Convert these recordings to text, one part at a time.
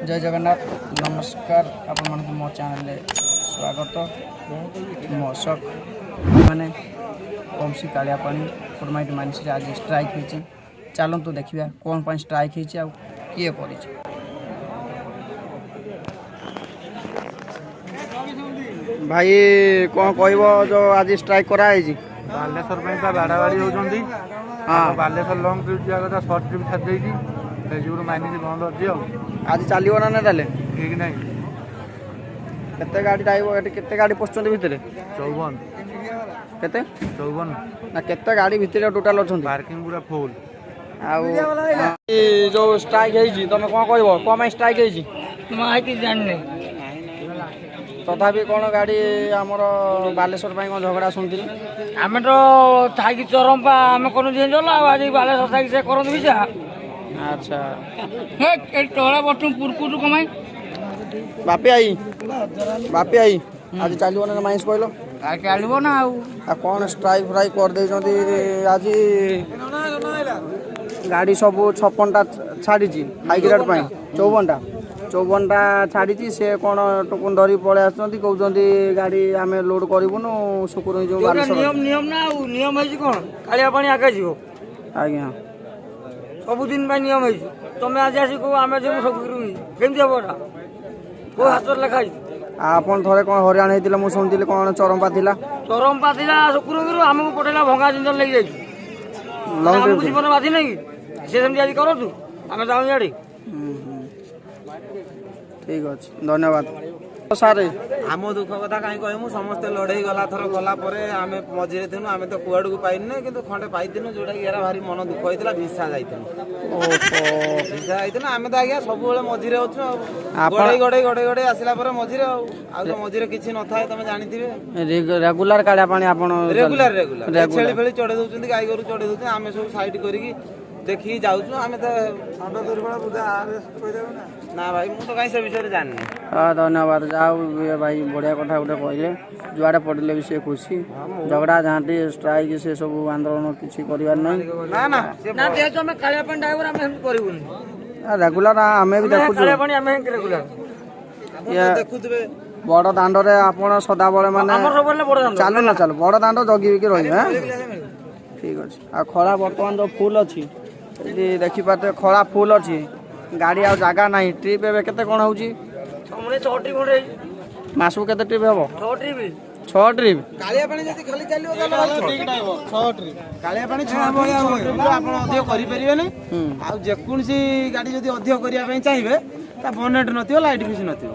जय जगन्नाथ नमस्कार आपण मानक मो चैनल स्वागत मो अशोक मैंने वंशी कालिया पानी फॉर्माइट मानसी आज स्ट्राइक होती चलत तो देखा कौन पाई स्ट्राइक होती किए कर भाई कौन कह जो आज स्ट्राइक कराई बालेश्वर बाड़ा बाड़ी होती हाँ बालेश्वर लंग ट्रिप जा कथा सर्ट ट्रिप छाड़ी माइनिंग बंद अच्छी आज चलो ना ना ठीक नहीं केते गाड़ी ड्राइवर केते गाड़ी पशुंट भितर 54 केते 54 ना केते गाड़ी भितर टोटाल अच्छा पार्किंग पूरा फुल जो स्ट्राइक है तुम कौन कह कौन स्ट्राइक है जानी तथापि कौन गाड़ी आमर बालेश्वर कौन झगड़ा शुणी आम तो थाई चरम आम कर आज बालेश्वर थाई से कर अच्छा टोला बटू पुरकुटू कमाई बापी आई आज चलो ना माइंस कहल चलो ना कौन स्ट्राइक फ्राइक कर दे आज गाड़ी सब 56टा छाड़ी हाई ग्रेड 54टा छाड़ी से कौन टोकन धरी पड़े आसती गाड़ी आम लोड करूँ सुकुर जो नियम नियम ना नियम है कौन कालिया पानी आगे जीव आज्ञा सबुदिन नियम है तुम आज आस आम जो सब केमती हम को हाथ लिखाई आपन थोड़े कौन हरियाणा होता मुझे शुणी कौन चरमपा थिला शुक्र आमको पटेला भंगा जिन लगे जामको जीवन बाधि ना कि सी सेमती आज करूँ आम जाऊँ इे ठीक अच्छे धन्यवाद सारे आम दुख कथा कहीं कहूँ समस्ते लड़े गला थर गला आम मझे थी आम तो कुआड़ को पाइन कि खंडे पाइनु जोटा कि भारी मन दुख होता भिसा जाइल भिसा जाइल आम तो आज्ञा सब मझे अच्छु गड़े गड़े गड़े गड़े आसला मझे तो मझे किसी न था तुम जानी रेगुलर कालिया पानी रेगुलर रेगुलर छेली फेली चढ़े दौरान गाई गोरु चढ़े दौरान आम सब साइड करके देखिए जाऊँ आम तो दुर्बल ना भाई मुझे तो कहीं से विषय जानी हाँ धन्यवाद जाओ भाई बढ़िया कथा गोटे कहले जुआड़े पड़े भी सी खुशी झगड़ा झाँटी स्ट्राइक से सब आंदोलन किसी करार ना ना रेगुलर आम भी देखुए बड़ दाण्ड आप सदा बड़े माने चलो ना चलो बड़ दाण्ड जगी रही ठीक अच्छे आ खरा बर्तमान जो फुल अच्छी देखिपे खरा फुल अच्छी गाड़ी आ जगह ना ट्रिप ए केते कौन हो मासू के ट्रिप हम 6 ट्रिप कालिया पानी जदी खाली चलियो कालिया पानी 6 आपण अधिक करि परिबे आ जे कोनसी गाड़ी जदी अधिक करिया पे चाहिबे ता बोनेट नथियो लाइट भी नथियो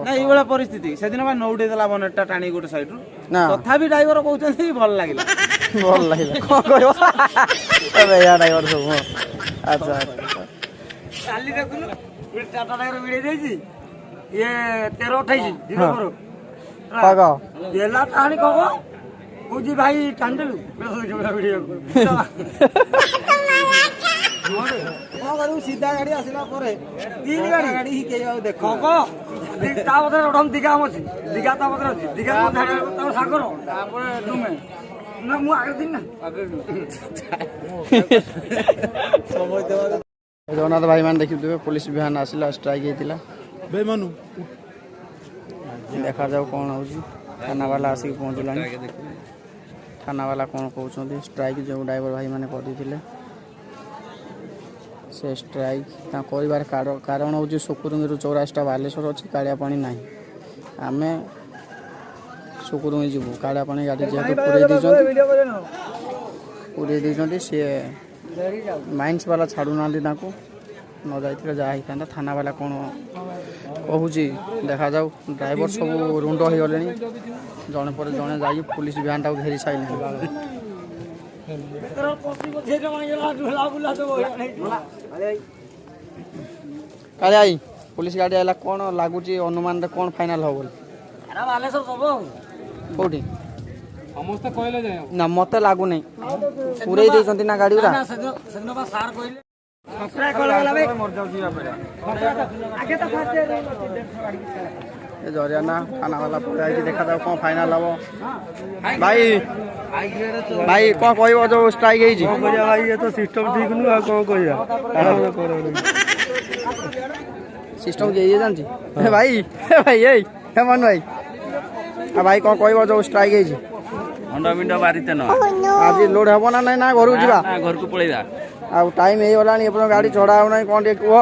ना ई वाला परिस्थिति से दिन बा नौडे देला बोनेट टाणी गोटे साइड रु तथापि ड्राइवर कहउछन भल लागिला कोन कहयो अबे या ड्राइवर सब अच्छा काली देखुनु टाटा टायर भिड़े जाइछि ये 13 28 जीरो करो पागो देला कहानी कहो कुजी भाई टांडलु वीडियो सीधा गाड़ी आसला तीन गाड़ी ही के देखो ता बदले दिघा हम अच्छी दिघा ता बदले अच्छी दिघा सागर तुमे ना मु आगे दिन जगन्नाथ भाई मैंने देखिए पुलिस बिहान आसला स्ट्राइक होता बेमानू देखा जाओ कौन हो थाना वाला आसिक पहुँचला थाना वाला कौन कहते स्ट्राइक जो ड्राइवर भाई मैंने करते से स्ट्राइक कर कारण हूँ 84 बालेश्वर अच्छी कालिया पानी ना आम सुकुरुंगी जीवु कालिया पानी गाड़ी जेहतु पूरे देते सी माइंस वाला छाड़ू ना न जाइए जहाँ होता थाना वाला कौन कहूँ देखा जाऊ ड्राइवर सब रुंड हो गले जड़े पर जड़े जा पुलिस भ्यान टाक घेरी सारे काले आई पुलिस गाड़ी आला कौन लगुच अनुमान कौन फाइनाल हो कौटी समस्ते कहले जाय ना मत लागू नहीं पूरे देइछंती ना गाड़ी उरा जरियाना खाना वाला पूरा देखा जाओ कौन फाइनाल हम भाई भाई कौन कह जो स्ट्राइक भाई ये तो सिस्टम ठीक नु कौन कह ସିଷ୍ଟମ କିଏ ଇଏ ଜାଣିଛି ଭାଇ ଭାଇ ଏଇ ମନ ଭାଇ ଆଉ ଭାଇ କ'ଣ କହିବ ଯୋଉ ଷ୍ଟ୍ରାଇକ୍ ହେଇଛି ମୁଣ୍ଡ ମିଣ୍ଡ ବାରିତେ ନ ଆଜି ଲୋଡ୍ ହେବ ନା ନାଇଁ ନା ଘରକୁ ଯିବା ଘରକୁ ପଳେଇବା ଆଉ ଟାଇମ୍ ହେଇଗଲାଣି ଏପର୍ଯ୍ୟନ୍ତ ଗାଡ଼ି ଚଢ଼ା ହେଉନାହିଁ କ'ଣ ଟିକେ କୁହ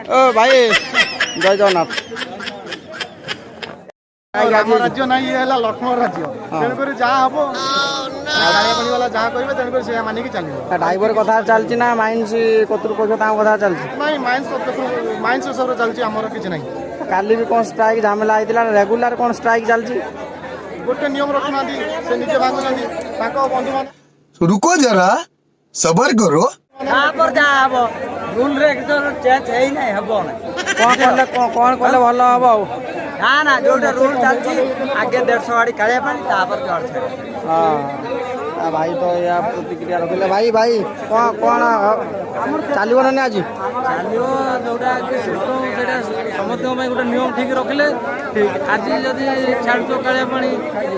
ଓ ଭାଇ ଜୟ ଜଗନ୍ନାଥ ଆମ ରାଜ୍ୟ ନାହିଁ ଇଏ ହେଲା ଲକ୍ଷ୍ମଣ ରାଜ୍ୟ ତେଣୁକରି ଯାହା ହବ ଗାଡ଼ିଆପାଣି ବାଲା ଯାହା କହିବେ ତେଣୁକରି ସେଇଆ ମାନିକି ଚାଲିବ ଡ୍ରାଇଭର କଥା ଚାଲିଛି ନା ମାଇନ୍ସ କର୍ତ୍ତୃପକ୍ଷ ତାଙ୍କ କଥା ଚାଲିଛି ନାଇଁ ମାଇନ୍ସ ହିସାବରେ ଚାଲିଛି ଆମର କିଛି ନାହିଁ କାଲି ବି କ'ଣ ଷ୍ଟ୍ରାଇକ୍ ଝାମେଲା ହେଇଥିଲା ରେଗୁଲାର କ'ଣ ଷ୍ଟ୍ରାଇକ୍ ଚାଲିଛି ଗୋଟେ ନିୟମ ରଖୁନାହାନ୍ତି ସେ ନିଜେ ଭାଙ୍ଗୁଛନ୍ତି ତାଙ୍କ ବନ୍ଧୁବାନ୍ଧବ रुको जरा सबर करो ତାପରେ ଯାହା ହବ ରୁଲରେ ଚେଞ୍ଜ ହେଇନାହିଁ ହବ କ'ଣ କଲେ ଭଲ ହବ ଆଉ ନା ନା ଯୋଉଟା ରୁଲ ଚାଲିଛି ଆଗେ 150 ଗାଡ଼ି କାଢ଼ିବା ପାଇଁ ତାପରେ ଜଳ ହଁ ଭାଇ ତ ଏଇଆ ପ୍ରତିକ୍ରିୟା ରଖିଲେ ଭାଇ ଭାଇ କ'ଣ ଚାଲିବ ନା ଆଜି ଚାଲିବ ଯୋଉଟା ସିଷ୍ଟମ ସେଇଟା ସମସ୍ତଙ୍କ ପାଇଁ ଗୋଟେ ନିୟମ ଠିକ ରଖିଲେ ଠିକ ଆଜି ଯଦି ଛାଡ଼ୁଛ କାଳିଆ ପାଣି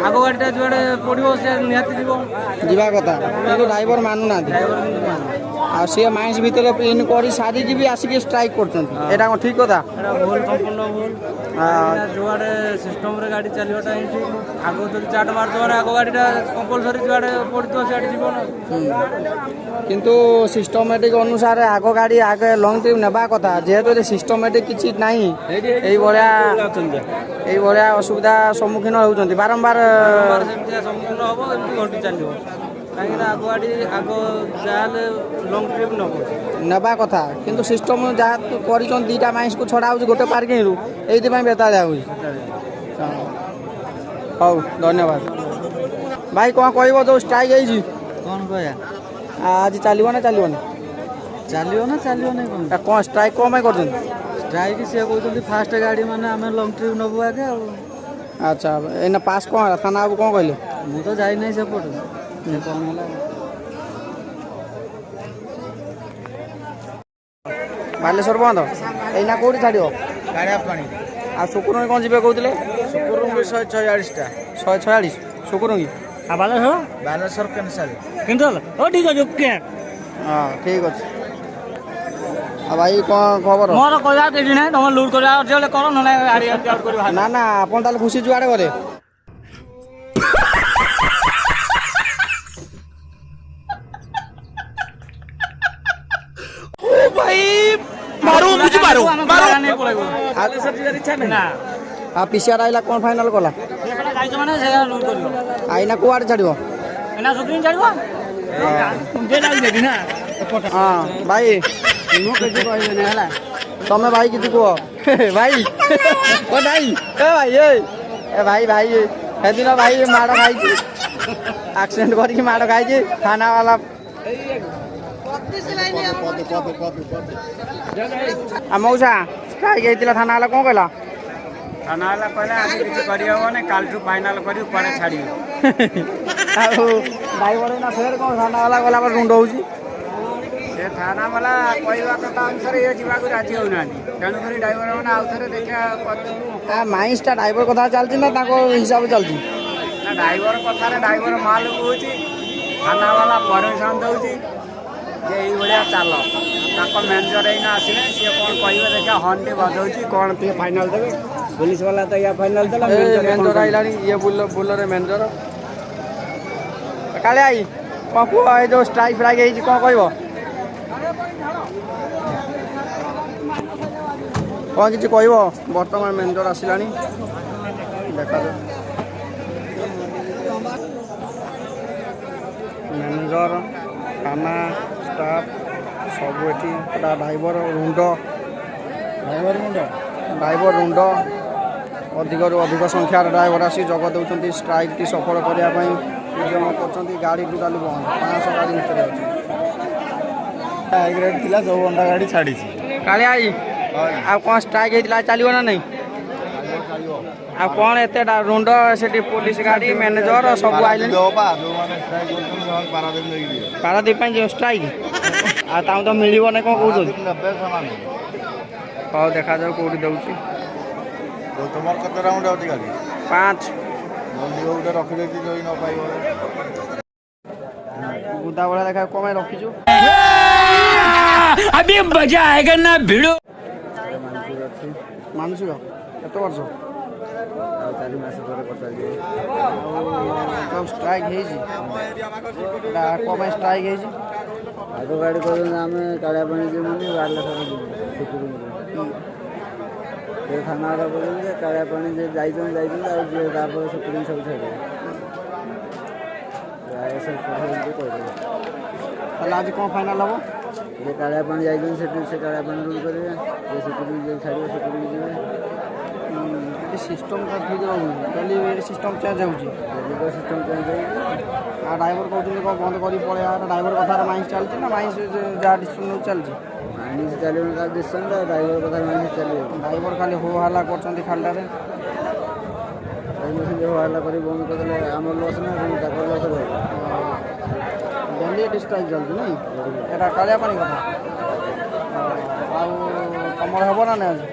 ଆଗ ଗାଡ଼ିଟା ଯୁଆଡ଼େ ପଡ଼ିବ ସେ ନିହାତି ଯିବା କଥା କିନ୍ତୁ ଡ୍ରାଇଭର ମାନୁନାହାନ୍ତି ଆଉ ସିଏ ମାଇନ୍ସ ଭିତରେ ଇନ୍ କରି ସାରିକି ବି ଆସିକି ଷ୍ଟ୍ରାଇକ୍ କରୁଛନ୍ତି ଏଇଟା କ'ଣ ଠିକ୍ କଥା ଏଇଟା ଭୁଲ ସମ୍ପୂର୍ଣ୍ଣ ଭୁଲ ଯୁଆଡ଼େ ସିଷ୍ଟମରେ ଗାଡ଼ି ଚାଲିବାଟା ହିଁ ଠିକ ଆଗ ଯଦି ଚାଟ ମାରୁଥିବ ଆଗ ଗାଡ଼ିଟା କମ୍ପଲସରି ଯୁଆଡ଼େ ପଡ଼ିଥିବ ସିଆଡ଼େ ଯିବ ନା କିନ୍ତୁ ସିଷ୍ଟମେଟିକ୍ ଅନୁସାରେ ଆଗ ଗାଡ଼ି ଆଗେ ଲଙ୍ଗ ଟ୍ରିପ୍ ନେବା କଥା ଯେହେତୁ ସିଷ୍ଟମେଟିକ୍ କିଛି ନାହିଁ ଏଇଭଳିଆ ଅସୁବିଧା ସମ୍ମୁଖୀନ ହେଉଛନ୍ତି ବାରମ୍ବାର ସେମିତି ସମ୍ମୁଖୀନ ହେବ ଏମିତି ଘଟି ଚାଲିବ କାହିଁକିନା ଆଗ ଗାଡ଼ି ଆଗ ଯାହାହେଲେ ଲଙ୍ଗ ଟ୍ରିପ୍ ନେବ ନେବା କଥା କିନ୍ତୁ ସିଷ୍ଟମ ଯାହା କରିଛନ୍ତି ଦୁଇଟା ମାଇନ୍ସକୁ ଛଡ଼ା ହେଉଛି ଗୋଟେ ପାର୍କିଂରୁ ଏଇଥିପାଇଁ ବେତାଳିଆ ହେଉଛି ହଉ ଧନ୍ୟବାଦ ଭାଇ କ'ଣ କହିବ ଯେଉଁ ଷ୍ଟ୍ରାଇକ୍ ହେଇଛି କ'ଣ କହିବା ଆଜି ଚାଲିବ ନା ଚାଲିବନି ଚାଲିବ ନା ଚାଲିବନି କ'ଣ ଷ୍ଟ୍ରାଇକ୍ କ'ଣ ପାଇଁ କରୁଛନ୍ତି ଷ୍ଟ୍ରାଇକ୍ ସିଏ କହୁଛନ୍ତି ଫାଷ୍ଟ ଗାଡ଼ି ମାନେ ଆମେ ଲଙ୍ଗ ଟ୍ରିପ୍ ନେବୁ ଆଗେ ଆଉ ଆଚ୍ଛା ଏଇନା ପାସ୍ କ'ଣ ହେଲା ଥାନା ବାବୁ କ'ଣ କହିଲେ ମୁଁ ତ ଯାଇନାହିଁ ସେପଟେ କ'ଣ ହେଲା ବାଲେଶ୍ୱର ବନ୍ଦ ଏଇନା କେଉଁଠି ଛାଡ଼ିବ ଗାଡ଼ିଆ ପାଣି ଆଉ ଶୁକ୍ରବାର କ'ଣ ଯିବେ କହୁଥିଲେ ଶୁକ୍ରବାର 146ଟା 146 ଶୁକ୍ରବାର ବାଲେଶ୍ୱର କ୍ୟାନ୍ସେଲ କିନ୍ତୁ ହଉ ଠିକ୍ ଅଛି ଓକେ ହଁ ଠିକ୍ ଅଛି ଆଉ ଭାଇ କ'ଣ ଖବର ମୋର କହିବା କିଛି ନାହିଁ ତମେ ଲୁଟ୍ କରିବା ଅଛି ହେଲେ କର ନହେଲେ ଗାଡ଼ି ଆଉଟ୍ କରିବା ନା ନା ଆପଣ ତାହେଲେ ଖୁସି ଯୁଆଡ଼େ ଗଲେ ଆଉ ପିସିଆର ଆଇଲା କ'ଣ ଫାଇନାଲ କଲା ମାନେ ସେ ଲୁଟ୍ କରିବ ଆଇନା କୁଆଡ଼େ ଛାଡ଼ିବ ଏନା ସୁପ୍ରିମ ଛାଡ଼ିବ ହଁ ଭାଇ ମୁଁ କିଛି କହିବିନି ହେଲା ତମେ ଭାଇ କିଛି କୁହ ଭାଇ ଓ ଭାଇ ଏ ଭାଇ ଏ ଭାଇ ଭାଇ ସେଦିନ ଭାଇ ମାଡ଼ ଖାଇଛି ଆକ୍ସିଡେଣ୍ଟ କରିକି ମାଡ଼ ଖାଇଛି ଥାନା ବାଲା ମଉସା ଷ୍ଟ୍ରାଇକ୍ ହେଇଥିଲା ଥାନା ବାଲା କ'ଣ କହିଲା ଥାନା ହେଲା କହିଲା ଆଜି କିଛି କରିହେବନି କାଲିଠୁ ଫାଇନାଲ କରି କୁଆଡ଼େ ଛାଡ଼ିବେ ଆଉ ଡ୍ରାଇଭର ନା ଫେର କ'ଣ ଥାନା ବାଲା ଗଲା ପରେ ରୁଣ୍ଡ ହେଉଛି ସେ ଥାନା ବାଲା କହିବା କଥା ଅନୁସାରେ ଇଏ ଯିବାକୁ ରାଜି ହେଉନାହାନ୍ତି ତେଣୁକରି ଡ୍ରାଇଭର ମାନେ ଆଉ ଥରେ ଦେଖିବା ମାଇନ୍ସଟା ଡ୍ରାଇଭର କଥା ଚାଲିଛି ନା ତାଙ୍କ ହିସାବ ଚାଲିଛି ନା ଡ୍ରାଇଭର କଥାରେ ଡ୍ରାଇଭର ମାଲ କହୁଛି ଥାନା ବାଲା ପରମିଶନ ଦେଉଛି ଯେ ଏଇଭଳିଆ ଚାଲ ତାଙ୍କ ମ୍ୟାନେଜର ଏଇନା ଆସିଲେ ସିଏ କ'ଣ କହିବେ ଦେଖିବା ହର୍ଣ୍ଣଟି ବଜାଉଛି କ'ଣ ଟିକେ ଫାଇନାଲ ଦେବେ ପୋଲିସ ବାଲା ତ ଇଏ ଫାଇନାଲ ଦେଲା ମ୍ୟାନେଜର ଆଇଲାଣି ଇଏ ବୁଲରେ ମ୍ୟାନେଜର କାଳେ ଆଇ କ'ଣ କୁହ ଏ ଯେଉଁ ଷ୍ଟ୍ରାଇକ୍ ଫ୍ରାଇକ୍ ହେଇଛି କ'ଣ କହିବ କ'ଣ କିଛି କହିବ ବର୍ତ୍ତମାନ ମ୍ୟାନେଜର ଆସିଲାଣି ଦେଖାଯାଉ ମ୍ୟାନେଜର ଥାନା ଷ୍ଟାଫ୍ ସବୁ ଏଠି ଡ୍ରାଇଭର ରୁଣ୍ଡ ଅଧିକରୁ ଅଧିକ ସଂଖ୍ୟାର ଡ୍ରାଇଭର ଆସି ଯୋଗ ଦେଉଛନ୍ତି ଷ୍ଟ୍ରାଇକ୍ଟି ସଫଳ କରିବା ପାଇଁ ଉଦ୍ୟମ କରୁଛନ୍ତି ଗାଡ଼ି ଟୋଟାଲି ବନ୍ଦ 500 ଗାଡ଼ି ଭିତରେ ଅଛି ହାଇ ଗ୍ରେଡ୍ ଥିଲା ସବୁ ଅଣ୍ଡା ଗାଡ଼ି ଛାଡ଼ିଛି କାଳିଆ ଆଇ ଆଉ କ'ଣ ଷ୍ଟ୍ରାଇକ୍ ହେଇଥିଲା ଚାଲିବ ନା ନାହିଁ ଆଉ କ'ଣ ଏତେ ରୁଣ୍ଡ ସେଠି ପୋଲିସ ଗାଡ଼ି ମ୍ୟାନେଜର ସବୁ ଆଇଲେଣି ପାରାଦ୍ୱୀପ ପାଇଁ ଯେଉଁ ଷ୍ଟ୍ରାଇକ୍ ଆଉ ତାଙ୍କୁ ତ ମିଳିବ ନାହିଁ କ'ଣ କହୁଛନ୍ତି ହଉ ଦେଖାଯାଉ କେଉଁଠି ଦେଉଛି তোমার কত রাউন্ড আছে গাড়ি 5 জলদি ওটা রখি দেইছি যদি ন পাইব গুদা ভଳିଆ লেখা କ'ଣ ପାଇଁ ରଖିଛୁ अभी मजा आएगा ना भिड़ो। ମାନସିକ କେତେ ବର୍ଷ ଆଉ 4 ମାସ ପରେ କଟାଯିବ। ସବୁ ଷ୍ଟ୍ରାଇକ୍ ହେଇଛି ଏଇଟା କ'ଣ ପାଇଁ ଷ୍ଟ୍ରାଇକ୍ ହେଇଛି? ଆଗ ଗାଡ଼ି କହୁଛନ୍ତି ଆମେ କାଳିଆ ପାଣି ଯିବୁନି ବାଲେଶ୍ୱର ଯିବୁ ସୁକୁରୁଙ୍କୁ। ସେ ଥାନାରେ କହୁଛନ୍ତି ଯେ କାଳିଆ ପାଣି ଯେ ଯାଇଛନ୍ତି ଆଉ ଯିଏ ତାପରେ ସୁକୁରୁଙ୍କୁ ସବୁ ଛାଡ଼ିବେ। କହିଦେବେ ତାହେଲେ ଆଜି କ'ଣ ଫାଇନାଲ୍ ହେବ? ଯେ କାଳିଆ ପାଣି ଯାଇଛନ୍ତି ସେଠି ସେ କାଳିଆ ପାଣି ରୁଲ୍ କରିବେ, ଯେ ସୁକୁରୁଙ୍କୁ ଯିଏ ଛାଡ଼ିବେ ସୁକୁରୁଙ୍କୁ ଯିବେ। ଏ ସିଷ୍ଟମ୍ଟା ଠିକ୍ ରହୁନି, ଡେଲି ଏଠି ସିଷ୍ଟମ୍ ଚେଞ୍ଜ ହେଉଛି। ଏବେ ସିଷ୍ଟମ୍ ଚେଞ୍ଜ ହେଉଛି। ଆଉ ଡ୍ରାଇଭର କହୁଛନ୍ତି କ'ଣ ବନ୍ଦ କରିକି ପଳେଇବା, ଡ୍ରାଇଭର କଥାରେ ମାଇନ୍ସ ଚାଲିଛି ନା ମାଇନ୍ସ ଯାହା ଡିସିସନ୍ ନେଉଛି ଚାଲିଛି? ମାଇନିସ୍ ଚାଲିବନି କାଲି ଡିସିସନ୍ ଡ୍ରାଇଭର କଥା ମାଇନିସ୍ ଚାଲିବ। ଡ୍ରାଇଭର ଖାଲି ହୋ ହାଲ୍ଲା କରୁଛନ୍ତି ଖାଲିଟାରେ। ମାଇନିସ୍ ହୋ ହାଲ୍ଲା କରି ବନ୍ଦ କରିଦେଲେ ଆମର ଲସ୍ ନା ତାଙ୍କର ଲସ୍ ରହିବ। ଡେଲି ଏଠି ଷ୍ଟ୍ରାଇକ୍ ଚାଲିଛି ନାଇଁ? ଏଇଟା କାଳିଆ ପାଣି କଥା। ଆଉ ତମର ହେବ ନା ନାଇଁ ଆଜି?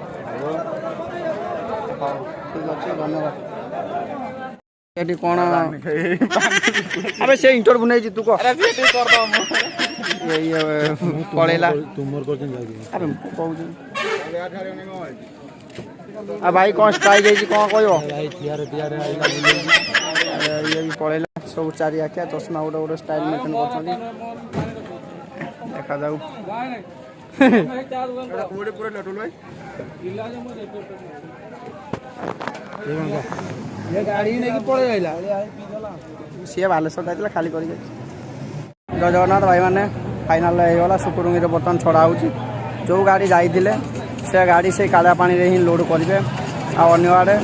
ହଉ ଠିକ୍ ଅଛି, ଧନ୍ୟବାଦ। ଏଠି କ'ଣ ଆବେ ସେ ଇଣ୍ଟରଭ୍ୟୁ ନେଇଛି ତୁ କହ। ଇଏ ପଳେଇଲା ଆରେ ମୁଁ କହୁଛି। ଆଉ ଭାଇ କ'ଣ ଷ୍ଟ୍ରାଇକ୍ ହେଇଛି କ'ଣ କହିବ? ଇଏ ବି ପଳେଇଲା। ସବୁ ଚାରି ଆଖିଆ ଚଷମା ଗୋଟେ ଗୋଟେ ଷ୍ଟାଇଲ୍ ମେଣ୍ଟେନ୍ କରୁଛନ୍ତି। ଦେଖାଯାଉ। ଗାଡ଼ି ନେଇକି ପଳେଇ ଆସିଲା। ସିଏ ବାଲେଶ୍ୱର ଯାଇଥିଲା ଖାଲି କରିକି। ଜୟ ଜଗନ୍ନାଥ ଭାଇମାନେ, ଫାଇନାଲ୍ ହେଇଗଲା। ସୁକୁରୁଙ୍ଗିରେ ବର୍ତ୍ତମାନ ଛଡ଼ା ହେଉଛି। ଯେଉଁ ଗାଡ଼ି ଯାଇଥିଲେ ସେ ଗାଡ଼ି ସେଇ କାଳିଆ ପାଣିରେ ହିଁ ଲୋଡ଼୍ କରିବେ। ଆଉ ଅନ୍ୟ ଆଡ଼େ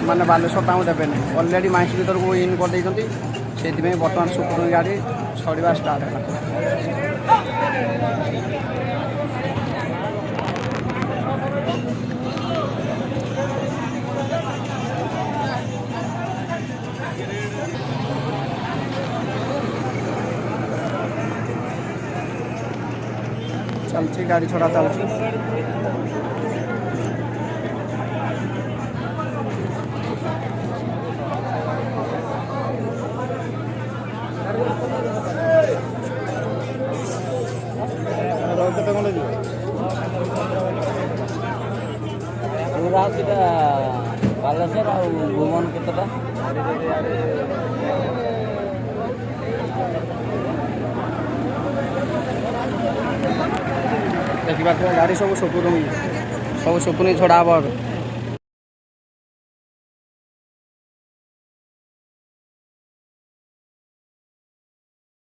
ମାନେ ବାଲେଶ୍ୱର ତାଙ୍କୁ ଦେବେନି। ଅଲରେଡ଼ି ମାଇନ୍ସ ଭିତରକୁ ଇନ୍ କରିଦେଇଛନ୍ତି। ସେଥିପାଇଁ ବର୍ତ୍ତମାନ ସୁକୁରୁଙ୍ଗି ଗାଡ଼ି ଛଡ଼ିବା ଷ୍ଟାର୍ଟ ହେଲା। ଚାଲିଛି ଗାଡ଼ି ଛଡ଼ା ଚାଲିଛି। କେତେ ଖଣ୍ଡେ ଯିବ? ପୁରା ସେଟା ବାଲେଶ୍ୱର ଆଉ ଭୁବନ କେତେଟା? ଦେଖିବା ଗାଡ଼ି ସବୁ ସୁକୁରୁଙ୍ଗି ଛଡ଼ା ହେବ ଏବେ।